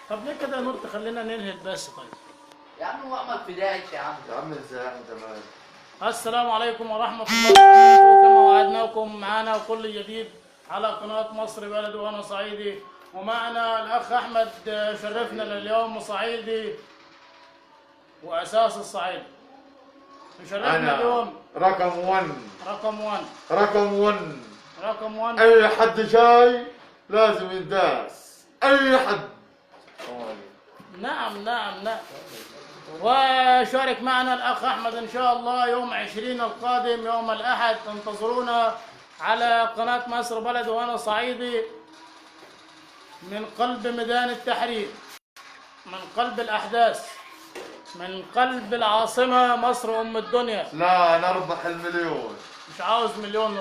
طب ليه كده يا نور تخلينا ننهي بس طيب؟ يا عم هو عمل فداك يا عم. يا عم ازاي انت مالك؟ السلام عليكم ورحمة الله وبركاته. كما وعدناكم معنا كل جديد على قناة مصر بلد وأنا صعيدي، ومعنا الأخ أحمد شرفنا لليوم صعيدي وأساس الصعيد. يشرفنا انا اليوم رقم 1. رقم 1. رقم 1. رقم 1. اي حد جاي لازم ينداس، اي حد. نعم نعم نعم. وشارك معنا الأخ أحمد إن شاء الله يوم 20 القادم يوم الأحد. انتظرونا على قناة مصر بلد وأنا صعيدي من قلب ميدان التحرير، من قلب الأحداث، من قلب العاصمة مصر أم الدنيا. لا نربح المليون. مش عاوز مليون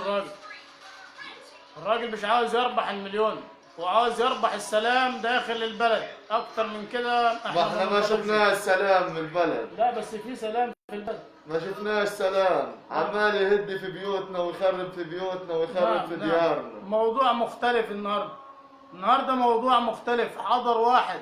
الراجل مش عاوز يربح المليون، وعاوز يربح السلام داخل البلد. أكتر من كده احنا ما شفناش سلام من البلد. لا بس في سلام في البلد. ما شفناش سلام، عمال يهد في بيوتنا ويخرب في بيوتنا ويخرب في ديارنا. موضوع مختلف النهارده موضوع مختلف. حضر واحد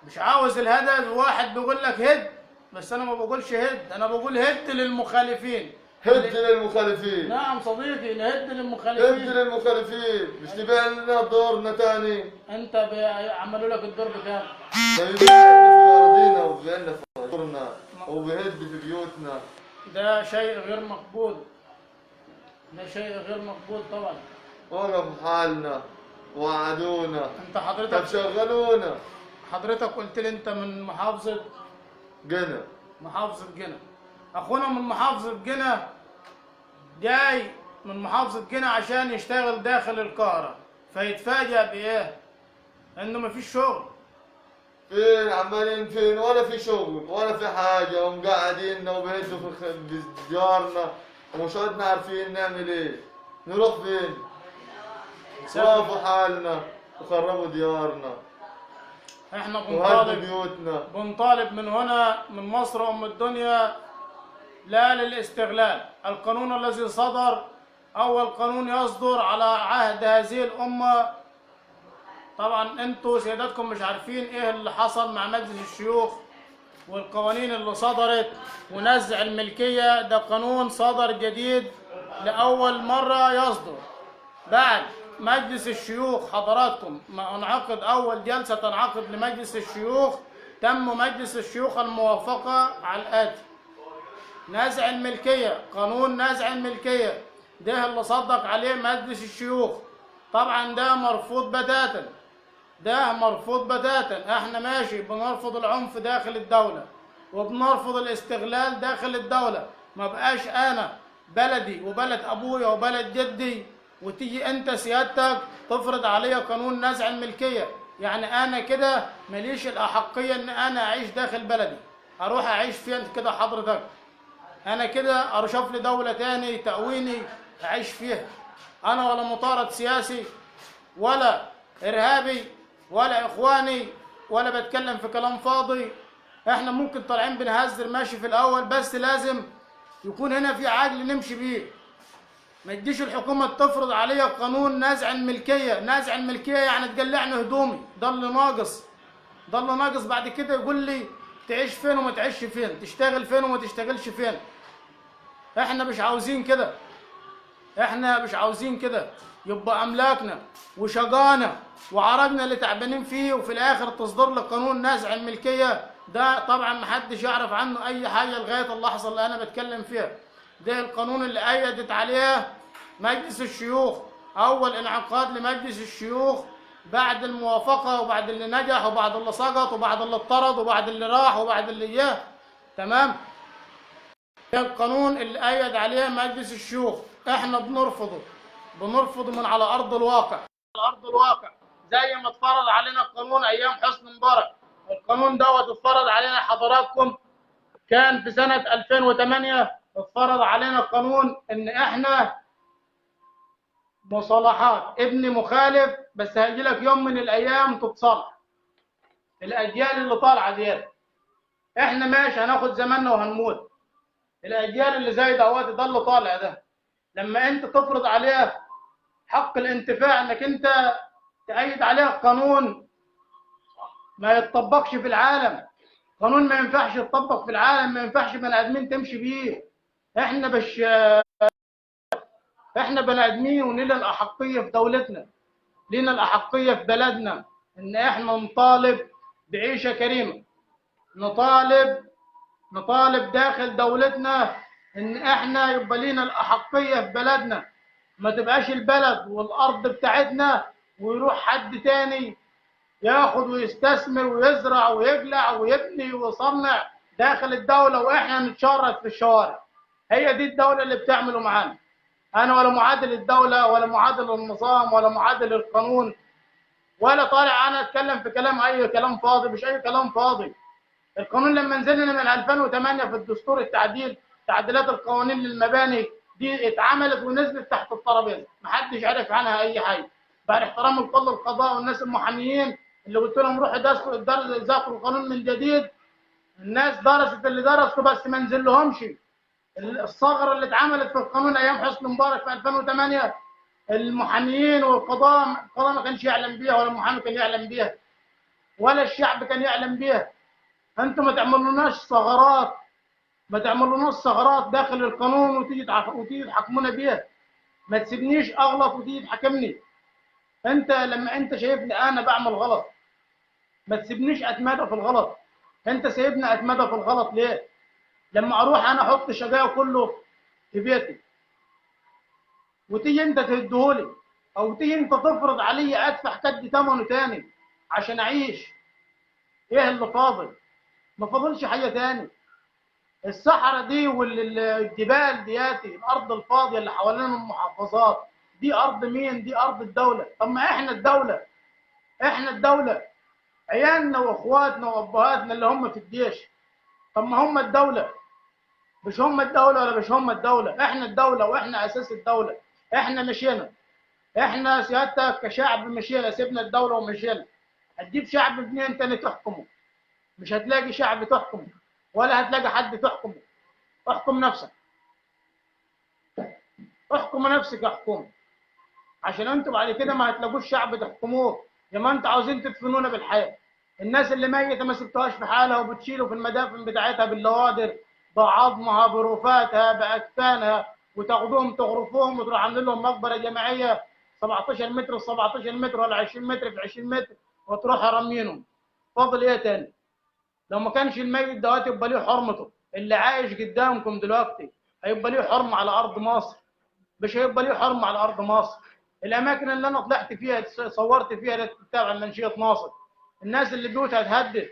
مش عاوز الهدد، واحد بيقول لك هد، بس انا ما بقولش هد، انا بقول هد للمخالفين. هد للمخالفين. نعم صديقي، نهد هد للمخالفين. للمخالفين، مش تبيع لنا دورنا تاني. انت عملوا لك الدور بكام؟ بيبيع في اراضينا وبيعنا في دورنا وبيهد في بيوتنا. ده شيء غير مقبول، ده شيء غير مقبول طبعا. وقفوا حالنا وعدونا. انت طب شغلونا. حضرتك قلت لي انت من محافظة قنا. قنا. اخونا من محافظة قنا جاي من محافظة قنا عشان يشتغل داخل القاهرة، فيتفاجأ بايه؟ انه مفيش شغل. فين عمالين فين؟ ولا في شغل ولا في حاجة، ومقعديننا وبيهدوا في ديارنا ومش عدنا عارفين نعمل ايه. نروح فين؟ وقفوا حالنا وخربوا ديارنا. احنا وهدوا بيوتنا. بنطالب من هنا من مصر ام الدنيا لا للاستغلال. القانون الذي صدر اول قانون يصدر على عهد هذه الامه. طبعا انتوا سياداتكم مش عارفين ايه اللي حصل مع مجلس الشيوخ والقوانين اللي صدرت ونزع الملكيه. ده قانون صدر جديد لاول مره يصدر بعد مجلس الشيوخ. حضراتكم ما انعقد اول جلسه تنعقد لمجلس الشيوخ، تم مجلس الشيوخ الموافقه على الاتي: نزع الملكيه، قانون نزع الملكيه ده اللي صدق عليه مجلس الشيوخ. طبعا ده مرفوض بتاتا، ده مرفوض بتاتا. احنا ماشي بنرفض العنف داخل الدوله وبنرفض الاستغلال داخل الدوله. ما بقاش انا بلدي وبلد ابويا وبلد جدي وتيجي انت سيادتك تفرض عليا قانون نزع الملكيه. يعني انا كده ماليش الاحقيه ان انا اعيش داخل بلدي. اروح اعيش فين كده حضرتك؟ انا كده اشوف لي دوله تاني تأويني اعيش فيها. انا ولا مطارد سياسي ولا ارهابي ولا اخواني ولا بتكلم في كلام فاضي. احنا ممكن طالعين بنهزر ماشي في الاول، بس لازم يكون هنا في عقل نمشي بيه. ما تجيش الحكومه تفرض عليا قانون نزع الملكيه. نزع الملكيه يعني تقلعني هدومي. ده اللي ناقص، ده اللي ناقص. بعد كده يقول لي تعيش فين وما تعيش فين، تشتغل فين وما تشتغلش فين. احنا مش عاوزين كده، احنا مش عاوزين كده. يبقى املاكنا وشقانا وعرقنا اللي تعبانين فيه وفي الاخر تصدر لك قانون نزع الملكيه. ده طبعا محدش يعرف عنه اي حاجه لغايه اللحظه اللي انا بتكلم فيها. ده القانون اللي ايدت عليه مجلس الشيوخ. اول انعقاد لمجلس الشيوخ بعد الموافقه وبعد اللي نجح وبعد اللي سقط وبعد اللي اطرد وبعد اللي راح وبعد اللي جه. تمام. ده القانون اللي ايد عليه مجلس الشيوخ. احنا بنرفضه من على ارض الواقع. زي ما اتفرض علينا القانون ايام حسني مبارك. القانون دوت اتفرض علينا حضراتكم كان في سنه 2008. اتفرض علينا القانون ان احنا مصالحات ابن مخالف، بس هيجي لك يوم من الايام تتصالح. الاجيال اللي طالعه ديت احنا ماشي هناخد زماننا وهنموت. الاجيال اللي زي دوت ده اللي طالع ده، لما انت تفرض عليه حق الانتفاع انك انت تأيد عليها قانون ما يتطبقش في العالم، قانون ما ينفعش يتطبق في العالم، ما ينفعش بني ادمين تمشي بيه. احنا احنا بني ادمين ولنا الاحقيه في دولتنا، لنا الاحقيه في بلدنا ان احنا نطالب بعيشه كريمه، نطالب داخل دولتنا ان احنا يبقى لنا الاحقيه في بلدنا، ما تبقاش البلد والارض بتاعتنا ويروح حد تاني ياخد ويستثمر ويزرع ويقلع ويبني ويصنع داخل الدولة واحنا نتشرد في الشوارع. هي دي الدولة اللي بتعمله معانا. انا ولا معادل الدولة ولا معادل النظام ولا معادل القانون، ولا طالع انا اتكلم في كلام اي كلام فاضي، مش اي كلام فاضي. القانون لما نزلنا من 2008 في الدستور تعديلات القوانين للمباني دي اتعملت ونزلت تحت الترابيزه، محدش عرف عنها اي حاجه. بعد احترام لكل القضاء والناس المحاميين اللي قلت لهم روحوا ذاكروا القانون من جديد، الناس درست اللي درسوا بس ما نزلهمش. الثغره اللي اتعملت في القانون ايام حسني مبارك في 2008 المحاميين القضاء ما كانش يعلم بيها، ولا المحامي كان يعلم بيها، ولا الشعب كان يعلم بيها. انتم ما تعملوناش ثغرات، ما تعملوناش ثغرات داخل القانون وتيجي تحكمونا بيها. ما تسيبنيش اغلط وتيجي تحاكمني. انت لما انت شايفني انا بعمل غلط ما تسيبنيش اتمادى في الغلط. انت سايبني اتمادى في الغلط ليه؟ لما اروح انا احط شقايا كله في بيتي وتيجي انت تهدهولي، او تيجي انت تفرض علي ادفع قد ثمنه تاني عشان اعيش. ايه اللي فاضل؟ ما فاضلش حاجه تاني. الصحراء دي والجبال دياتي الارض الفاضيه اللي حوالين المحافظات دي ارض مين؟ دي ارض الدوله. طب ما احنا الدوله، احنا الدوله، عيالنا واخواتنا وابهاتنا اللي هم في الجيش. طب ما هم الدوله، مش هم الدوله ولا مش هم الدوله؟ احنا الدوله واحنا اساس الدوله. احنا مشينا، احنا سيادتك كشعب مشينا، سيبنا الدوله ومشينا. هتجيب شعب منين تاني تحكمه؟ مش هتلاقي شعب تحكمه ولا هتلاقي حد تحكمه. احكم نفسك، احكم نفسك يا حكومه، عشان انتوا بعد كده ما هتلاقوش شعب تحكموه. يا ما انتوا عاوزين تدفنونا بالحياه. الناس اللي ميته ما سبتوهاش في حالها وبتشيلوا في المدافن بتاعتها باللوادر بعظمها برفاتها باكفانها، وتاخدوهم تغرفوهم وتروح عاملين لهم مقبره جماعيه 17 متر في 17 متر ولا 20 متر في 20 متر وتروح رامينهم. فاضل ايه تاني؟ لو ما كانش الميت دلوقتي يبقى ليه حرمته، اللي عايش قدامكم دلوقتي هيبقى ليه حرمه على ارض مصر، مش هيبقى ليه حرمه على ارض مصر. الاماكن اللي انا طلعت فيها صورت فيها تتابع منشيه ناصر، الناس اللي بيوتها اتهدد،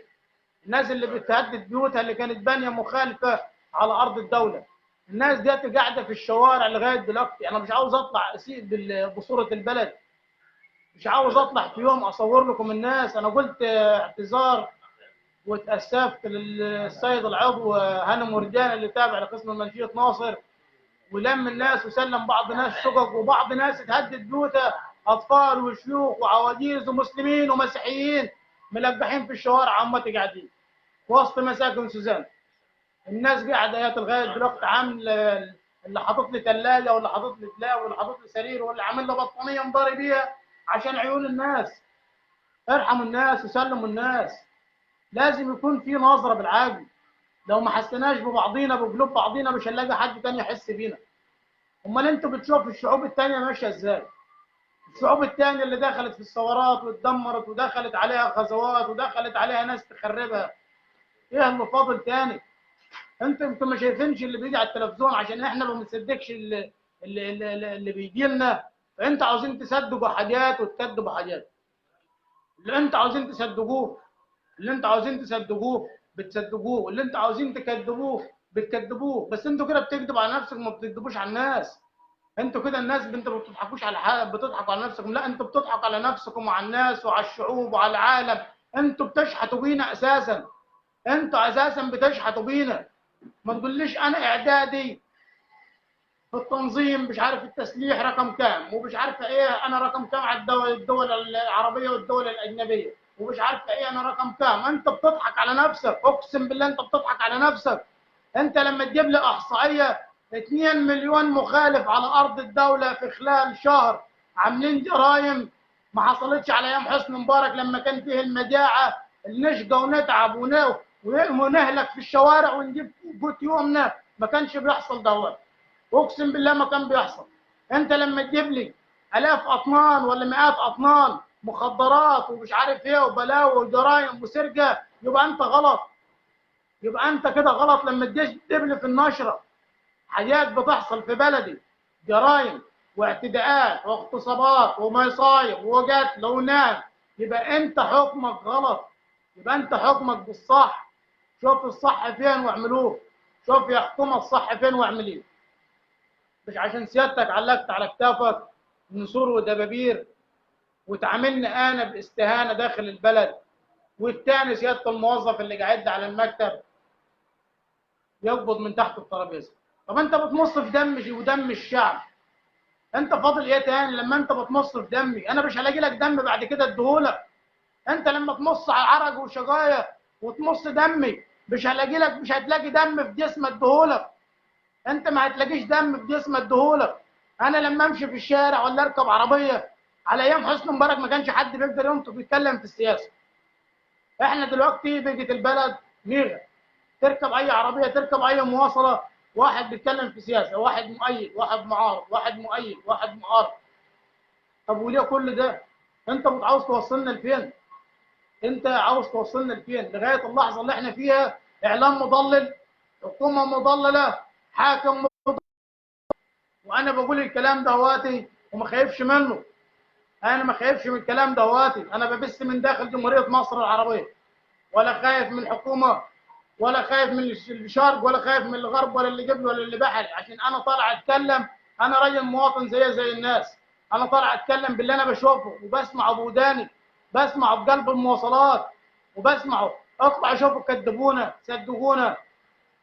الناس اللي بتهدد بيوتها اللي كانت بانيه مخالفه على ارض الدوله، الناس ديت قاعده في الشوارع لغايه دلوقتي. انا مش عاوز اطلع اسيء بصوره البلد، مش عاوز اطلع في يوم اصور لكم الناس. انا قلت اعتذار واتاسفت للسيد العضو هاني مرجان اللي تابع لقسم منشيه ناصر، ولم الناس وسلم بعض ناس شقق وبعض ناس اتهدد بيوتها، اطفال وشيوخ وعواجيز ومسلمين ومسيحيين ملقحين في الشوارع عمتي قاعدين وسط مساكن سوزان. الناس قاعده يا لغايه دلوقتي عامل اللي حاطط لي ثلاجه واللي حاطط لي تلاوه واللي حاطط لي سرير واللي عامل لي بطانيه مضاري بيها عشان عيون الناس. ارحموا الناس وسلموا الناس. لازم يكون في نظره بالعقل. لو ما حسناش ببعضينا بقلوب بعضينا مش هنلاقي حد تاني يحس بينا. امال انتوا بتشوفوا الشعوب التانيه ماشيه ازاي؟ الشعوب التانيه اللي دخلت في الثورات واتدمرت ودخلت عليها غزوات ودخلت عليها ناس تخربها، ايه اللي فاضل تاني؟ انتوا ما شايفينش اللي بيجي على التلفزيون عشان احنا ما بنصدقش اللي بيجي لنا. فانتوا عاوزين تصدقوا حاجات وتكذبوا حاجات. اللي انتوا عاوزين تصدقوه، اللي انتوا عاوزين تصدقوه بتصدقوه، واللي انتوا عاوزين تكذبوه بتكذبوه. بس انتوا كده بتكذبوا على نفسكم ما بتكذبوش على الناس. انتوا كده الناس انتوا ما بتضحكوش على حاجه، بتضحكوا على نفسكم. لا، انتوا بتضحكوا على نفسكم وعلى الناس وعلى الشعوب وعلى العالم. انتوا بتشحتوا بينا اساسا، انتوا اساسا بتشحتوا بينا. ما تقوليش انا اعدادي في التنظيم مش عارف التسليح رقم كام ومش عارفه ايه انا رقم كام على الدول العربيه والدول الاجنبيه ومش عارفه ايه انا رقم كام. انت بتضحك على نفسك، اقسم بالله انت بتضحك على نفسك. انت لما تجيب لي احصائيه 2 مليون مخالف على ارض الدوله في خلال شهر عاملين جرائم ما حصلتش على ايام حسني مبارك لما كان فيه المجاعه، نشقى ونتعب ونهلك في الشوارع ونجيب قوت يومنا، ما كانش بيحصل دوت. اقسم بالله ما كان بيحصل. انت لما تجيب لي الاف اطنان ولا مئات اطنان مخدرات ومش عارف ايه وبلاوي وجرايم وسرقه، يبقى انت غلط. يبقى انت كده غلط. لما تجيش تجيب لي في النشره حاجات بتحصل في بلدي، جرايم واعتداءات واغتصابات ومصايب وقتل ونام، يبقى انت حكمك غلط. يبقى انت حكمك بالصح. شوف الصح فين واعملوه. شوف يا حكومه الصح فين واعمليه. مش عشان سيادتك علقت على كتافك نسور ودبابير وتعاملني انا باستهانه داخل البلد، والتاني سياده الموظف اللي قاعد على المكتب يقبض من تحت الترابيزه. طب انت بتمص في دمي ودم الشعب، انت فاضل ايه تاني لما انت بتمص في دمي؟ انا مش هلاقي لك دم بعد كده اديهولك. انت لما تمص على عرق وشقايه وتمص دمي مش هتلاقي دم في جسمك اديهولك. انت ما هتلاقيش دم في جسمك اديهولك. انا لما امشي في الشارع ولا اركب عربيه، على ايام حسني مبارك ما كانش حد بيقدر ينطق يتكلم في السياسه. احنا دلوقتي بقت البلد ميغا، تركب اي عربيه تركب اي مواصله واحد بيتكلم في سياسه، واحد مؤيد واحد معارض، واحد مؤيد واحد معارض. طب وليه كل ده؟ انت عاوز توصلنا لفين؟ انت عاوز توصلنا لفين؟ لغايه اللحظه اللي احنا فيها اعلام مضلل، حكومه مضلله، حاكم مضلل. وانا بقول الكلام دواتي وما خايفش منه. انا ما خايفش من الكلام دواتي. انا ببث من داخل جمهوريه مصر العربيه، ولا خايف من الحكومه، ولا خايف من الشرق، ولا خايف من الغرب، ولا اللي قبل ولا اللي بحري. عشان انا طالع اتكلم، انا راجل مواطن زي الناس. انا طالع اتكلم باللي انا بشوفه وبسمعه بوداني، بسمعه بقلب المواصلات وبسمعه. اطلع شوفوا كذبونا صدقونا.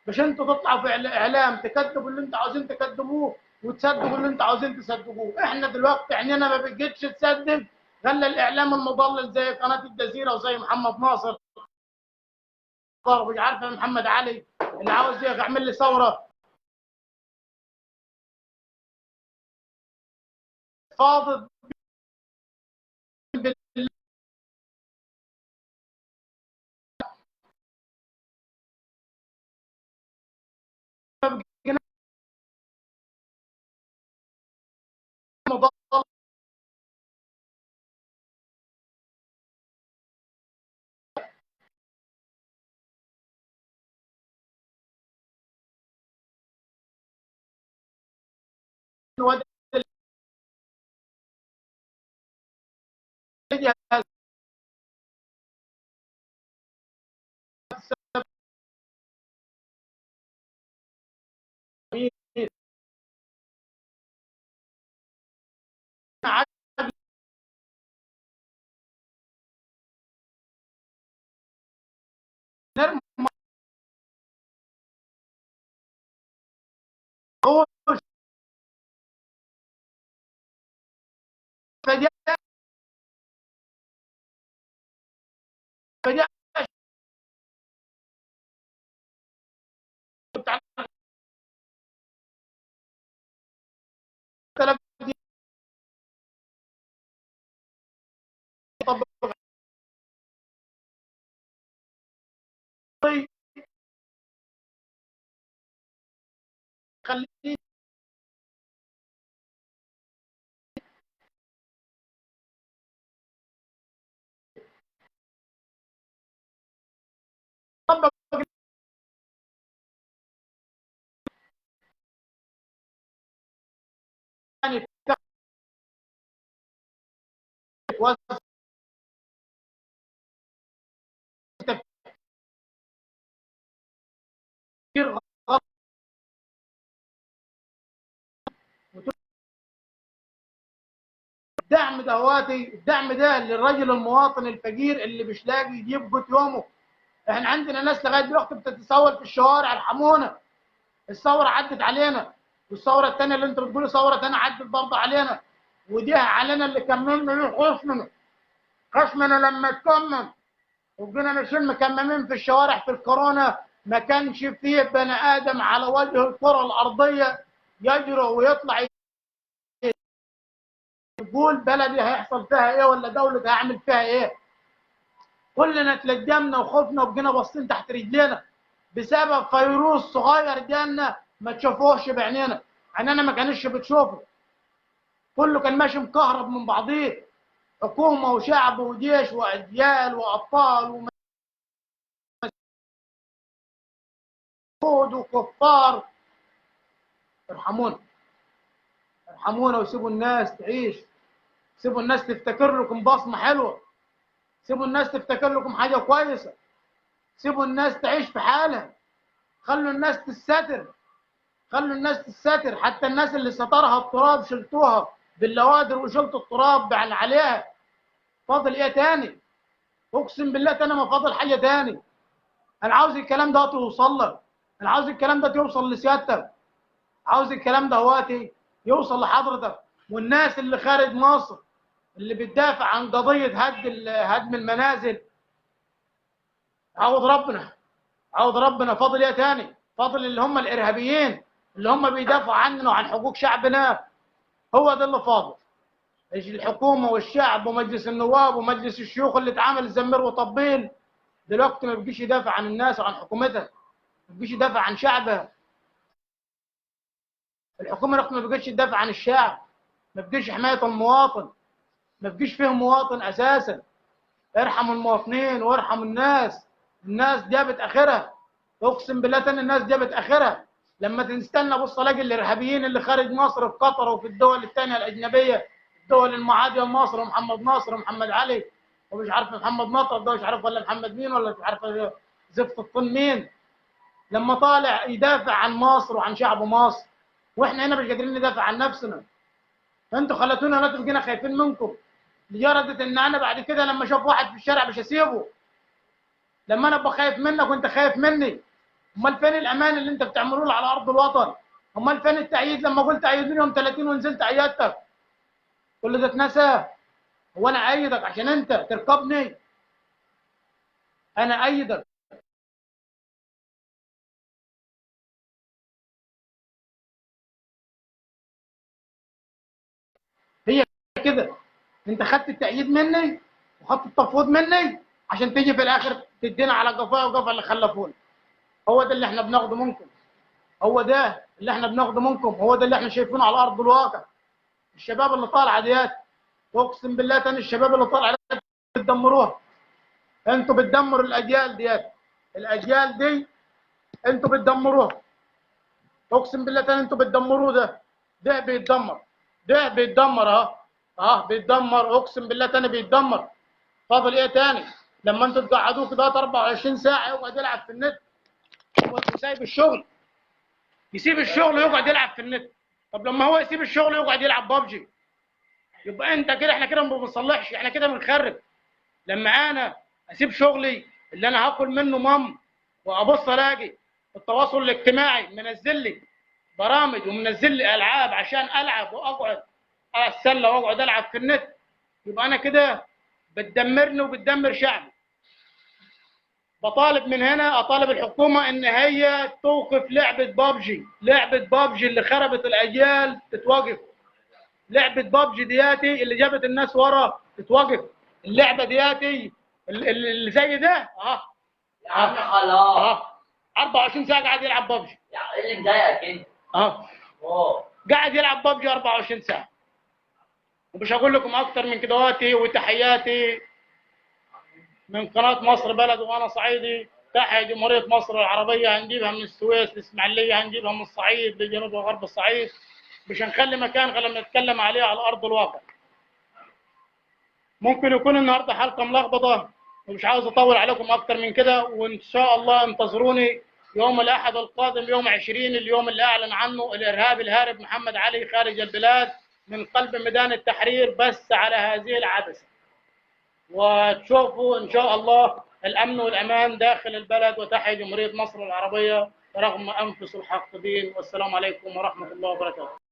مش انتوا تطلعوا في الاعلام تكذبوا اللي انتوا عاوزين تكذبوه وتصدقوا اللي انتوا عاوزين تصدقوه. احنا دلوقتي عينينا ما بقتش تصدق غير الاعلام المضلل زي قناه الجزيره وزي محمد ناصر مش عارفه محمد علي اللي عاوز يعمل لي ثوره. فاضل مضلل خليه ثاني تفكير غلط. الدعم دواتي، الدعم ده للراجل المواطن الفقير اللي مش لاقي يجيب قوت يومه. احنا عندنا ناس لغايه دلوقتي بتتسول في الشوارع، ارحمونا. الثوره عدت علينا، والثوره الثانيه اللي انتوا بتقولوا ثوره ثانيه عدت برضه علينا، ودي علينا اللي كملنا خصمنا. خصمنا لما تكمل وجينا نشيل مكممين في الشوارع في الكورونا، ما كانش فيه بني ادم على وجه الكره الارضيه يجرؤ ويطلع تقول بلدي هيحصل فيها ايه ولا دولتي هعمل فيها ايه. كلنا اتلجمنا وخفنا وبقينا باصين تحت رجلينا بسبب فيروس صغير جالنا ما تشوفوهش بعينينا، عينينا ما كانتش بتشوفه. كله كان ماشي مكهرب من بعضيه، حكومه وشعب وجيش واجيال وابطال ومسؤول وكفار. ارحمونا، ارحمونا وسيبوا الناس تعيش، سيبوا الناس تفتكر لكم بصمه حلوه، سيبوا الناس تفتكر لكم حاجه كويسه، سيبوا الناس تعيش في حالها، خلوا الناس تستتر، خلوا الناس تستتر. حتى الناس اللي سترها التراب شلتوها باللوادر وشلتوا التراب عليها، فاضل ايه تاني؟ اقسم بالله تاني ما فاضل حاجه تاني. انا عاوز الكلام ده يوصل لك، انا عاوز الكلام ده يوصل لسيادتك، عاوز الكلام ده وقتي يوصل لحضرتك والناس اللي خارج مصر اللي بتدافع عن قضيه هدم المنازل. عوض ربنا، عوض ربنا. فاضل ايه تاني؟ فاضل اللي هم الارهابيين اللي هم بيدافعوا عننا وعن حقوق شعبنا، هو ده اللي فاضل. الحكومه والشعب ومجلس النواب ومجلس الشيوخ اللي اتعامل زمير وطبيل دلوقتي ما بيجيش يدافع عن الناس وعن حكومتها، ما بيجيش يدافع عن شعبها. الحكومه دلوقتي ما بيجيش تدافع عن الشعب، ما بيجيش حمايه المواطن، ما بيجيش فيه مواطن اساسا. ارحموا المواطنين وارحموا الناس، الناس جابت اخرها. اقسم بالله تاني الناس جابت اخرها. لما تستنى بص الاقي الارهابيين اللي خارج مصر في قطر وفي الدول الثانيه الاجنبيه، الدول المعاديه لمصر، ومحمد ناصر ومحمد علي ومش عارف محمد مطر ده مش عارف ولا محمد مين ولا مش عارف زفت الطين مين، لما طالع يدافع عن مصر وعن شعب مصر واحنا هنا مش قادرين ندافع عن نفسنا. انتوا خلتونا دلوقتي بقينا خايفين منكم لدرجه ان انا بعد كده لما اشوف واحد في الشارع مش هسيبه. لما انا ابقى خايف منك وانت خايف مني، امال فين الامان اللي انت بتعملوه على ارض الوطن؟ امال فين التأييد لما قلت ايدوني يوم 30 ونزلت ايدتك؟ كل ده اتنسى؟ هو انا ايدك عشان انت تركبني؟ انا ايدك هي كده. انت خدت التأييد مني وخدت التفويض مني عشان تيجي في الاخر تدينا على قفايا وقفا اللي خلفونا. هو ده اللي احنا بناخده منكم، هو ده اللي احنا بناخده منكم، هو ده اللي احنا شايفينه على ارض الواقع. الشباب اللي طالعه ديات، اقسم بالله تاني الشباب اللي طالعه ديات بتدمروها. انتوا بتدمروا الاجيال ديات، الاجيال دي انتوا بتدمروها. اقسم بالله تاني انتوا بتدمروه. ده بيتدمر، ده بيتدمر بيتدمر. اقسم بالله تاني بيتدمر. فاضل ايه تاني؟ لما انتوا تقعدوه كده 24 ساعه يقعد يلعب في النت وسايب الشغل، يسيب الشغل ويقعد يلعب في النت. طب لما هو يسيب الشغل ويقعد يلعب ببجي، يبقى انت كده احنا كده ما بنصلحش، احنا كده بنخرب. لما انا اسيب شغلي اللي انا هاكل منه وابص الاقي التواصل الاجتماعي منزل لي برامج ومنزل لي العاب عشان العب واقعد اتسلى واقعد العب في النت، يبقى انا كده بتدمرني وبتدمر شعبي. بطالب من هنا، اطالب الحكومه ان هي توقف لعبه بابجي، لعبه بابجي اللي خربت الاجيال تتوقف. لعبه بابجي دياتي اللي جابت الناس ورا تتوقف. اللعبه دياتي اللي زي ده يا عم خلاص 24 ساعه قاعد يلعب بابجي. ايه اللي مضايقك انت؟ قاعد يلعب بابجي 24 ساعه. ومش هقول لكم اكتر من كده. وتحياتي من قناه مصر بلد وانا صعيدي. تحيا جمهوريه مصر العربيه، هنجيبها من السويس الاسماعيليه، هنجيبها من الصعيد لجنوب وغرب الصعيد، مش هنخلي مكان غير لما نتكلم عليه على ارض الواقع. ممكن يكون النهارده حلقه ملخبطه ومش عاوز اطول عليكم اكتر من كده، وان شاء الله انتظروني يوم الاحد القادم يوم 20، اليوم اللي اعلن عنه الارهابي الهارب محمد علي خارج البلاد من قلب ميدان التحرير، بس على هذه العدسه. وتشوفوا ان شاء الله الامن والامان داخل البلد. وتحيا جمهوريه مصر العربيه رغم انفس الحاقدين. والسلام عليكم ورحمه الله وبركاته.